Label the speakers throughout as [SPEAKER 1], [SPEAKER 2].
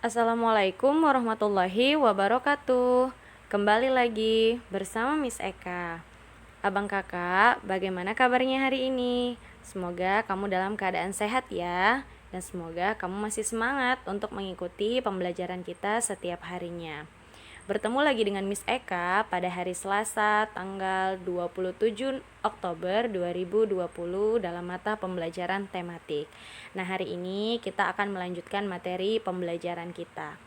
[SPEAKER 1] Assalamualaikum warahmatullahi wabarakatuh. Kembali lagi bersama Miss Eka. Abang kakak, bagaimana kabarnya hari ini? Semoga kamu dalam keadaan sehat ya. Dan semoga kamu masih semangat untuk mengikuti pembelajaran kita setiap harinya. Bertemu lagi dengan Miss Eka pada hari Selasa tanggal 27 Oktober 2020 dalam mata pembelajaran tematik. Nah, hari ini kita akan melanjutkan materi pembelajaran kita.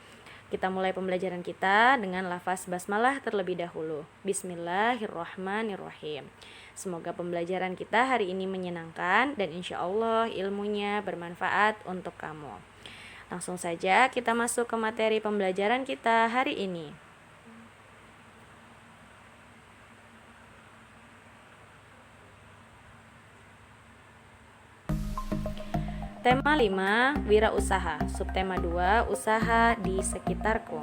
[SPEAKER 1] Kita mulai pembelajaran kita dengan lafaz basmalah terlebih dahulu. Bismillahirrahmanirrahim. Semoga pembelajaran kita hari ini menyenangkan dan insya Allah ilmunya bermanfaat untuk kamu. Langsung saja kita masuk ke materi pembelajaran kita hari ini. Tema 5, wirausaha. Subtema 2, usaha di sekitarku.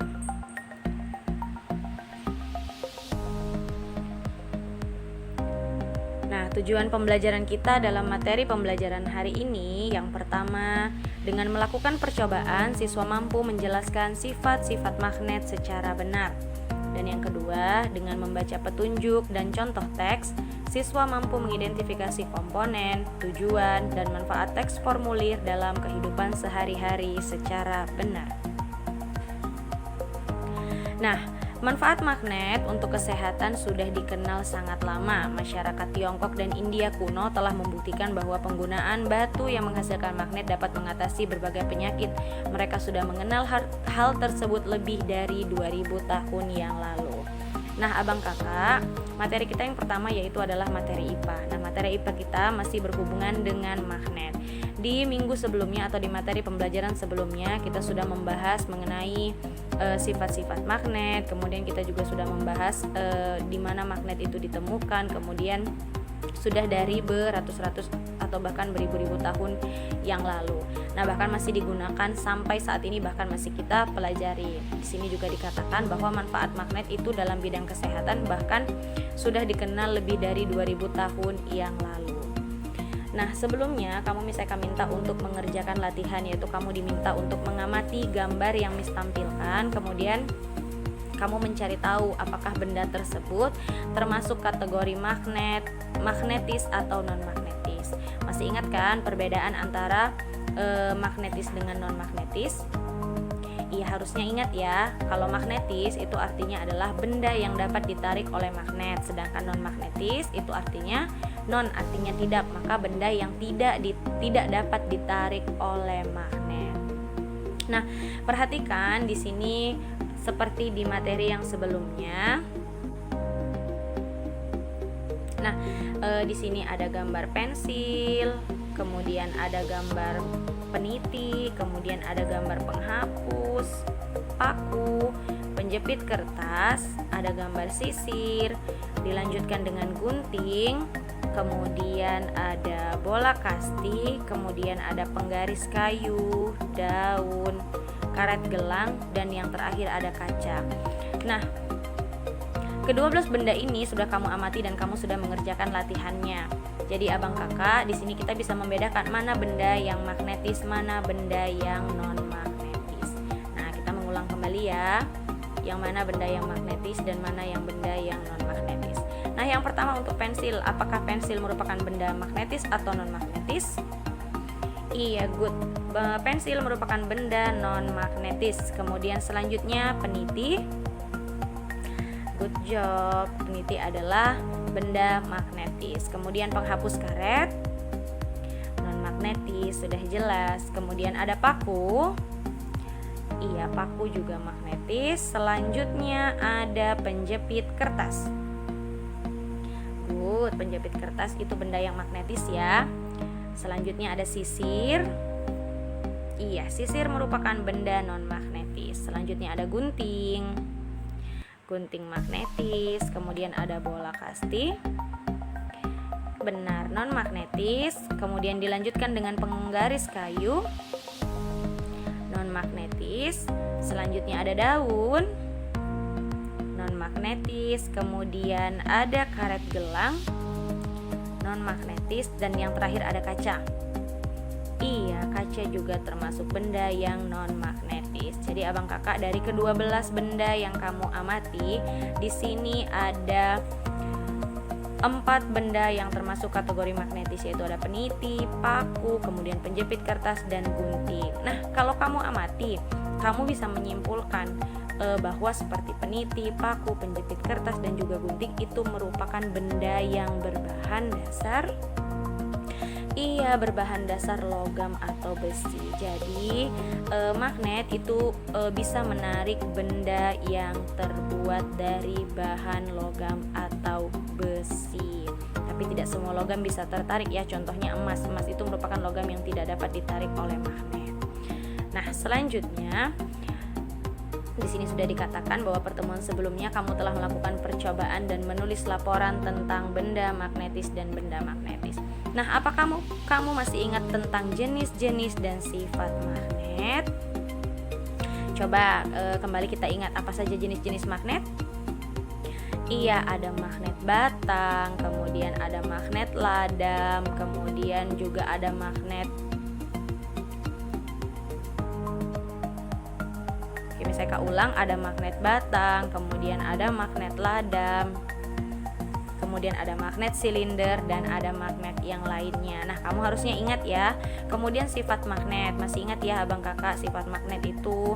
[SPEAKER 1] Nah, tujuan pembelajaran kita dalam materi pembelajaran hari ini yang pertama, dengan melakukan percobaan, siswa mampu menjelaskan sifat-sifat magnet secara benar. Dan yang kedua, dengan membaca petunjuk dan contoh teks, siswa mampu mengidentifikasi komponen, tujuan, dan manfaat teks formulir dalam kehidupan sehari-hari secara benar. Nah, manfaat magnet untuk kesehatan sudah dikenal sangat lama. Masyarakat Tiongkok dan India kuno telah membuktikan bahwa penggunaan batu yang menghasilkan magnet dapat mengatasi berbagai penyakit. Mereka sudah mengenal hal tersebut lebih dari 2000 tahun yang lalu. Nah, abang kakak, materi kita yang pertama yaitu adalah materi IPA. Nah, materi IPA kita masih berhubungan dengan magnet. Di minggu sebelumnya atau di materi pembelajaran sebelumnya kita sudah membahas mengenai sifat-sifat magnet. Kemudian kita juga sudah membahas di mana magnet itu ditemukan. Kemudian sudah dari beratus-ratus atau bahkan beribu-ribu tahun yang lalu. Nah, bahkan masih digunakan sampai saat ini, bahkan masih kita pelajari. Di sini juga dikatakan bahwa manfaat magnet itu dalam bidang kesehatan bahkan sudah dikenal lebih dari 2000 tahun yang lalu. Nah, sebelumnya kamu misalkan minta untuk mengerjakan latihan, yaitu kamu diminta untuk mengamati gambar yang Miss tampilkan, kemudian kamu mencari tahu apakah benda tersebut termasuk kategori magnetis atau non-magnetis. Masih ingat kan perbedaan antara magnetis dengan non-magnetis? Iya, harusnya ingat ya. Kalau magnetis itu artinya adalah benda yang dapat ditarik oleh magnet, sedangkan non-magnetis itu artinya tidak, maka benda yang tidak dapat ditarik oleh magnet. Nah, perhatikan di sini seperti di materi yang sebelumnya. Nah, di sini ada gambar pensil, kemudian ada gambar peniti, kemudian ada gambar penghapus, paku, penjepit kertas, ada gambar sisir, dilanjutkan dengan gunting, kemudian ada bola kasti, kemudian ada penggaris kayu, daun, karet gelang, dan yang terakhir ada kaca. Nah, ke-12 benda ini sudah kamu amati dan kamu sudah mengerjakan latihannya. Jadi abang kakak, di sini kita bisa membedakan mana benda yang magnetis, mana benda yang non-magnetis. Nah, kita mengulang kembali ya. Yang mana benda yang magnetis dan mana yang benda yang non-magnetis. Nah, yang pertama untuk pensil, apakah pensil merupakan benda magnetis atau non-magnetis? Iya, good. Pensil merupakan benda non-magnetis. Kemudian selanjutnya peniti. Good job. Peniti adalah benda magnetis. Kemudian penghapus karet, non-magnetis, sudah jelas. Kemudian ada paku. Iya, paku juga magnetis. Selanjutnya ada penjepit kertas. Good, penjepit kertas itu benda yang magnetis ya. Selanjutnya ada sisir. Iya, sisir merupakan benda non-magnetis. Selanjutnya ada gunting. Gunting magnetis. Kemudian ada bola kasti. Benar, non-magnetis. Kemudian dilanjutkan dengan penggaris kayu. Non-magnetis. Selanjutnya ada daun. Non-magnetis. Kemudian ada karet gelang. Non-magnetis, dan yang terakhir ada kaca. Iya, kaca juga termasuk benda yang non-magnetis. magnetis. Jadi abang kakak dari ke-12 benda yang kamu amati, di sini ada 4 benda yang termasuk kategori magnetis, yaitu ada peniti, paku, kemudian penjepit kertas, dan gunting. Nah, kalau kamu amati, kamu bisa menyimpulkan bahwa seperti peniti, paku, penjepit kertas, dan juga gunting itu merupakan benda yang berbahan dasar logam atau besi. Jadi magnet itu bisa menarik benda yang terbuat dari bahan logam atau besi. Tapi tidak semua logam bisa tertarik ya. Contohnya emas. Emas itu merupakan logam yang tidak dapat ditarik oleh magnet. Nah, selanjutnya di sini sudah dikatakan bahwa pertemuan sebelumnya kamu telah melakukan percobaan dan menulis laporan tentang benda magnetis dan benda magnetis. Nah, apa kamu masih ingat tentang jenis-jenis dan sifat magnet? Coba kembali kita ingat apa saja jenis-jenis magnet? Iya, ada magnet batang, kemudian ada magnet ladam, kemudian juga ada magnet saya ulang, ada magnet batang, kemudian ada magnet ladam, kemudian ada magnet silinder, dan ada magnet yang lainnya. Nah, kamu harusnya ingat ya. Kemudian sifat magnet, masih ingat ya abang kakak, sifat magnet itu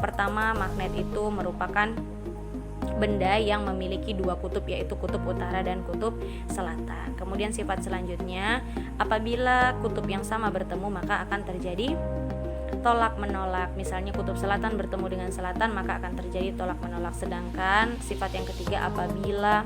[SPEAKER 1] pertama, magnet itu merupakan benda yang memiliki 2 kutub, yaitu kutub utara dan kutub selatan. Kemudian sifat selanjutnya, apabila kutub yang sama bertemu maka akan terjadi tolak menolak. Misalnya kutub selatan bertemu dengan selatan maka akan terjadi tolak menolak. Sedangkan sifat yang ketiga, apabila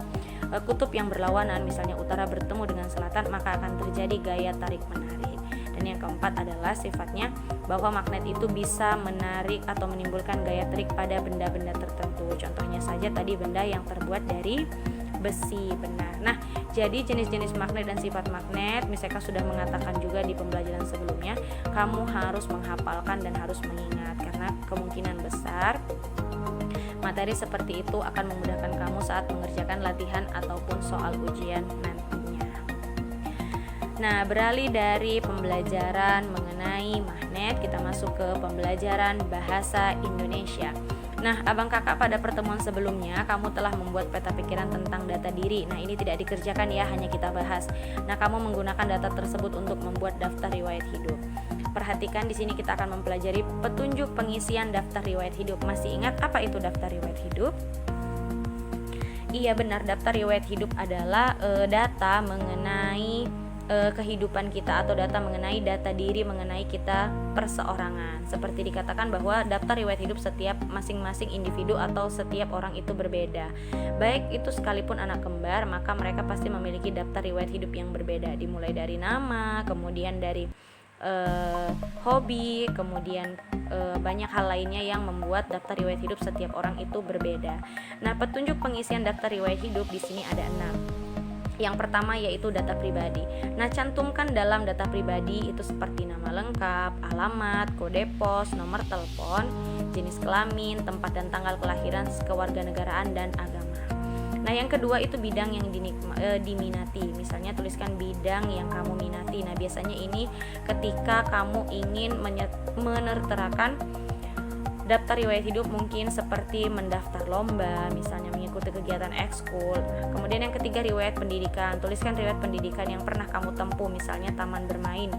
[SPEAKER 1] kutub yang berlawanan, misalnya utara bertemu dengan selatan, maka akan terjadi gaya tarik menarik. Dan yang keempat adalah sifatnya bahwa magnet itu bisa menarik atau menimbulkan gaya tarik pada benda-benda tertentu. Contohnya saja tadi benda yang terbuat dari besi, benar. Nah, jadi jenis-jenis magnet dan sifat magnet, misalkan sudah mengatakan juga di pembelajaran sebelumnya, kamu harus menghafalkan dan harus mengingat, karena kemungkinan besar materi seperti itu akan memudahkan kamu saat mengerjakan latihan ataupun soal ujian nantinya. Nah, beralih dari pembelajaran mengenai magnet, kita masuk ke pembelajaran bahasa Indonesia. Nah, abang kakak pada pertemuan sebelumnya kamu telah membuat peta pikiran tentang data diri. Nah, ini tidak dikerjakan ya, hanya kita bahas. Nah, kamu menggunakan data tersebut untuk membuat daftar riwayat hidup. Perhatikan di sini kita akan mempelajari petunjuk pengisian daftar riwayat hidup. Masih ingat apa itu daftar riwayat hidup? Iya benar, daftar riwayat hidup adalah data mengenai kehidupan kita, atau data mengenai data diri mengenai kita perseorangan. Seperti dikatakan bahwa daftar riwayat hidup setiap masing-masing individu atau setiap orang itu berbeda. Baik itu sekalipun anak kembar, maka mereka pasti memiliki daftar riwayat hidup yang berbeda, dimulai dari nama, kemudian dari hobi, kemudian banyak hal lainnya yang membuat daftar riwayat hidup setiap orang itu berbeda. Nah, petunjuk pengisian daftar riwayat hidup di sini ada 6. Yang pertama yaitu data pribadi. Nah, cantumkan dalam data pribadi itu seperti nama lengkap, alamat, kode pos, nomor telepon, jenis kelamin, tempat dan tanggal kelahiran, kewarganegaraan, dan agama. Nah, yang kedua itu bidang yang diminati. Misalnya tuliskan bidang yang kamu minati. Nah, biasanya ini ketika kamu ingin menerterakan daftar riwayat hidup, mungkin seperti mendaftar lomba, misalnya mengikuti kegiatan ekskul. Kemudian yang ketiga, riwayat pendidikan. Tuliskan riwayat pendidikan yang pernah kamu tempuh, misalnya taman bermain,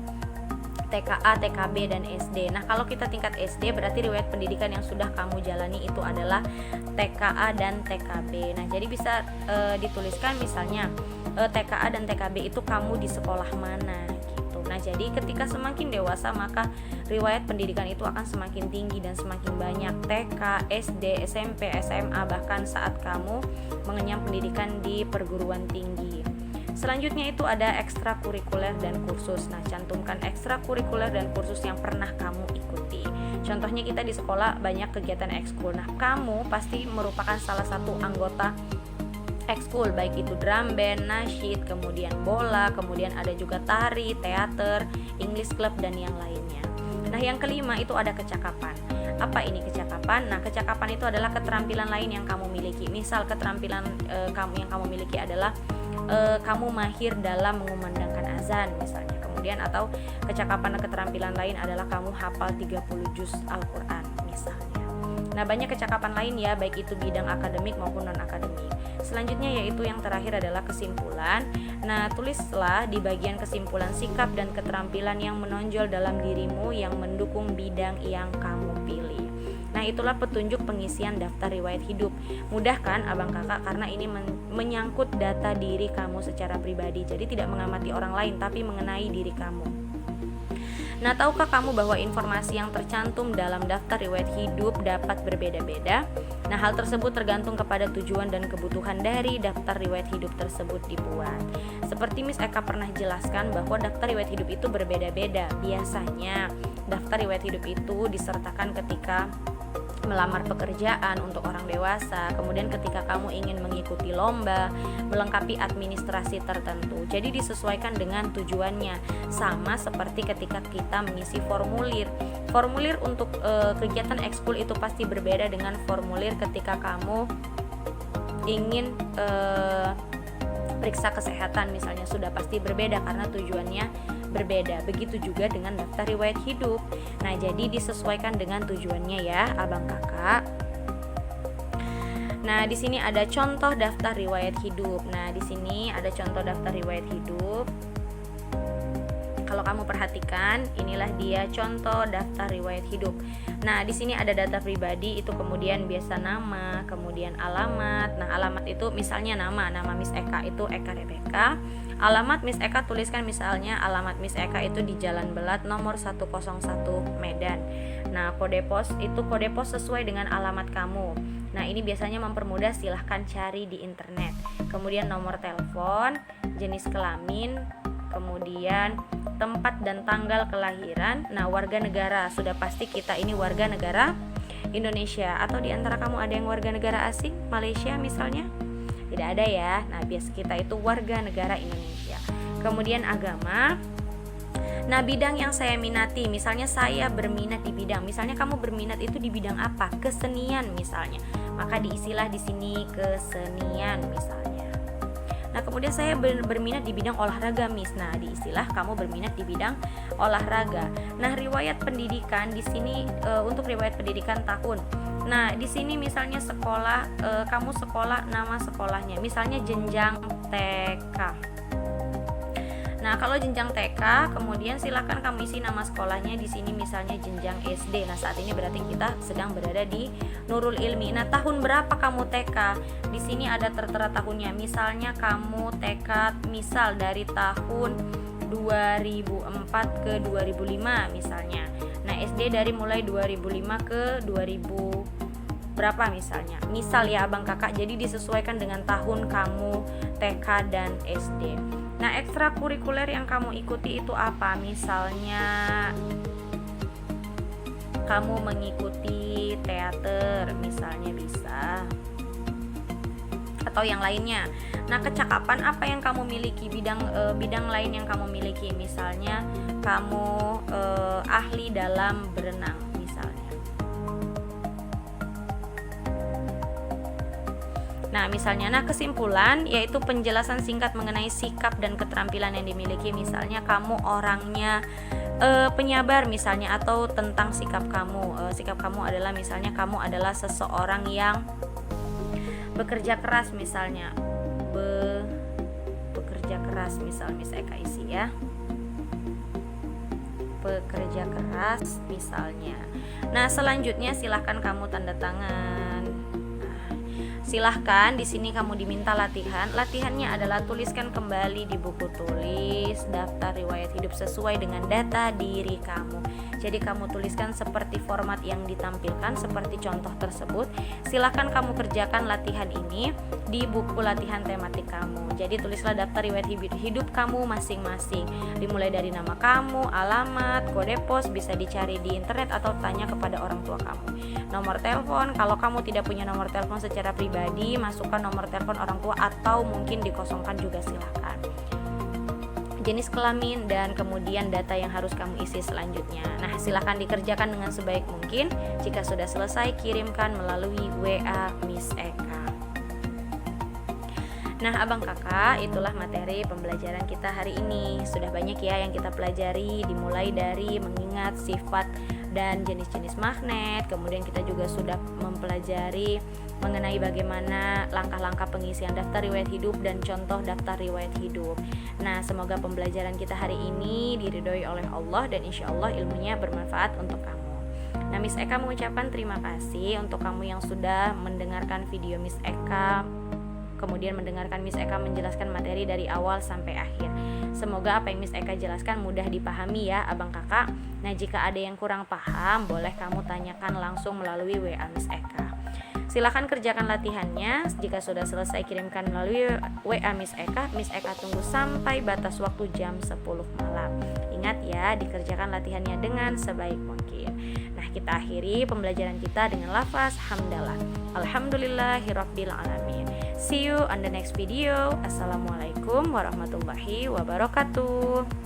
[SPEAKER 1] TKA, TKB, dan SD. Nah, kalau kita tingkat SD berarti riwayat pendidikan yang sudah kamu jalani itu adalah TKA dan TKB. Nah, jadi bisa dituliskan misalnya TKA dan TKB itu kamu di sekolah mana gitu. Nah, jadi ketika semakin dewasa maka riwayat pendidikan itu akan semakin tinggi dan semakin banyak, TK, SD, SMP, SMA, bahkan saat kamu mengenyam pendidikan di perguruan tinggi. Selanjutnya itu ada ekstrakurikuler dan kursus. Nah, cantumkan ekstrakurikuler dan kursus yang pernah kamu ikuti. Contohnya kita di sekolah banyak kegiatan ekskul. Nah, kamu pasti merupakan salah satu anggota ekskul, baik itu drum band, nasyid, kemudian bola, kemudian ada juga tari, teater, English club, dan yang lainnya. Nah, yang kelima itu ada kecakapan. Apa ini kecakapan? Nah, kecakapan itu adalah keterampilan lain yang kamu miliki. Misal keterampilan kamu miliki adalah kamu mahir dalam mengumandangkan azan misalnya. kemudian atau kecakapan dan keterampilan lain adalah kamu hafal 30 juz Al-Quran misalnya. Nah, banyak kecakapan lain ya, baik itu bidang akademik maupun non-akademik. Selanjutnya yaitu yang terakhir adalah kesimpulan. Nah, tulislah di bagian kesimpulan sikap dan keterampilan yang menonjol dalam dirimu yang mendukung bidang yang kamu pilih. Nah, itulah petunjuk pengisian daftar riwayat hidup. Mudah kan abang kakak, karena ini menyangkut data diri kamu secara pribadi. Jadi tidak mengamati orang lain tapi mengenai diri kamu. Nah, tahukah kamu bahwa informasi yang tercantum dalam daftar riwayat hidup dapat berbeda-beda? Nah, hal tersebut tergantung kepada tujuan dan kebutuhan dari daftar riwayat hidup tersebut dibuat. Seperti Miss Eka pernah jelaskan bahwa daftar riwayat hidup itu berbeda-beda. Biasanya, daftar riwayat hidup itu disertakan ketika melamar pekerjaan untuk orang dewasa, kemudian ketika kamu ingin mengikuti lomba, melengkapi administrasi tertentu. Jadi disesuaikan dengan tujuannya, sama seperti ketika kita mengisi formulir. Formulir untuk kegiatan ekskul itu pasti berbeda dengan formulir ketika kamu ingin periksa kesehatan misalnya, sudah pasti berbeda karena tujuannya berbeda. Begitu juga dengan daftar riwayat hidup. Nah, jadi disesuaikan dengan tujuannya ya, abang kakak. Nah, di sini ada contoh daftar riwayat hidup. Nah, di sini ada contoh daftar riwayat hidup. Kalau kamu perhatikan, inilah dia contoh daftar riwayat hidup. Nah, di sini ada data pribadi, itu kemudian biasa nama, kemudian alamat. Nah, alamat itu misalnya nama Miss Eka itu Eka Rebeka. Alamat Miss Eka tuliskan misalnya alamat Miss Eka itu di Jalan Belat nomor 101 Medan. Nah, kode pos itu kode pos sesuai dengan alamat kamu. Nah, ini biasanya mempermudah, silahkan cari di internet. Kemudian nomor telepon, jenis kelamin, kemudian tempat dan tanggal kelahiran. Nah, warga negara, sudah pasti kita ini warga negara Indonesia. Atau di antara kamu ada yang warga negara asing, Malaysia misalnya? Tidak ada ya. Nah, bias kita itu warga negara Indonesia. Kemudian agama. Nah, bidang yang saya minati, misalnya saya berminat di bidang, misalnya kamu berminat itu di bidang apa? Kesenian misalnya. Maka diisilah di sini kesenian misalnya. Nah, kemudian saya berminat di bidang olahraga, Miss. Nah, diistilah kamu berminat di bidang olahraga. Nah, riwayat pendidikan di sini untuk riwayat pendidikan tahun. Nah, di sini misalnya sekolah, kamu sekolah, nama sekolahnya, misalnya jenjang TK. Nah, kalau jenjang TK, kemudian silakan kamu isi nama sekolahnya di sini misalnya jenjang SD. Nah, saat ini berarti kita sedang berada di Nurul Ilmi. Nah, tahun berapa kamu TK? Di sini ada tertera tahunnya. Misalnya kamu TK misal dari tahun 2004 ke 2005 misalnya. Nah, SD dari mulai 2005 ke 2000 berapa misalnya. Misal ya abang kakak, jadi disesuaikan dengan tahun kamu TK dan SD. Nah, ekstrakurikuler yang kamu ikuti itu apa? Misalnya kamu mengikuti teater misalnya bisa, atau yang lainnya. Nah, kecakapan apa yang kamu miliki, bidang lain yang kamu miliki, misalnya kamu ahli dalam berenang misalnya. Nah, misalnya, kesimpulan yaitu penjelasan singkat mengenai sikap dan keterampilan yang dimiliki. Misalnya kamu orangnya penyabar misalnya, atau tentang sikap kamu. Sikap kamu adalah misalnya kamu adalah seseorang yang bekerja keras misalnya. Bekerja keras misal Miss Eka isi ya. Bekerja keras misalnya. Nah, selanjutnya silahkan kamu tanda tangan. Silahkan di sini kamu diminta latihan. Latihannya adalah tuliskan kembali di buku tulis daftar riwayat hidup sesuai dengan data diri kamu. Jadi kamu tuliskan seperti format yang ditampilkan seperti contoh tersebut. Silahkan kamu kerjakan latihan ini di buku latihan tematik kamu. Jadi tulislah daftar riwayat hidup kamu masing-masing. Dimulai dari nama kamu, alamat, kode pos, bisa dicari di internet atau tanya kepada orang tua kamu. Nomor telepon, kalau kamu tidak punya nomor telepon secara pribadi, masukkan nomor telepon orang tua atau mungkin dikosongkan juga silakan. Jenis kelamin dan kemudian data yang harus kamu isi selanjutnya. Nah, silakan dikerjakan dengan sebaik mungkin. Jika sudah selesai, kirimkan melalui WA Miss Eka. Nah, abang kakak, itulah materi pembelajaran kita hari ini. Sudah banyak ya yang kita pelajari, dimulai dari mengingat sifat dan jenis-jenis magnet. Kemudian kita juga sudah mempelajari mengenai bagaimana langkah-langkah pengisian daftar riwayat hidup dan contoh daftar riwayat hidup. Nah, semoga pembelajaran kita hari ini diridhoi oleh Allah dan insya Allah ilmunya bermanfaat untuk kamu. Nah, Miss Eka mengucapkan terima kasih untuk kamu yang sudah mendengarkan video Miss Eka, kemudian mendengarkan Miss Eka menjelaskan materi dari awal sampai akhir. Semoga apa yang Miss Eka jelaskan mudah dipahami ya abang kakak. Nah, jika ada yang kurang paham, boleh kamu tanyakan langsung melalui WA Miss Eka. Silahkan kerjakan latihannya. Jika sudah selesai, kirimkan melalui WA Miss Eka tunggu sampai batas waktu jam 10 malam. Ingat ya, dikerjakan latihannya dengan sebaik mungkin. Nah, kita akhiri pembelajaran kita dengan lafaz hamdalah. Alhamdulillahirabbil alamin. See you on the next video. Assalamualaikum warahmatullahi wabarakatuh.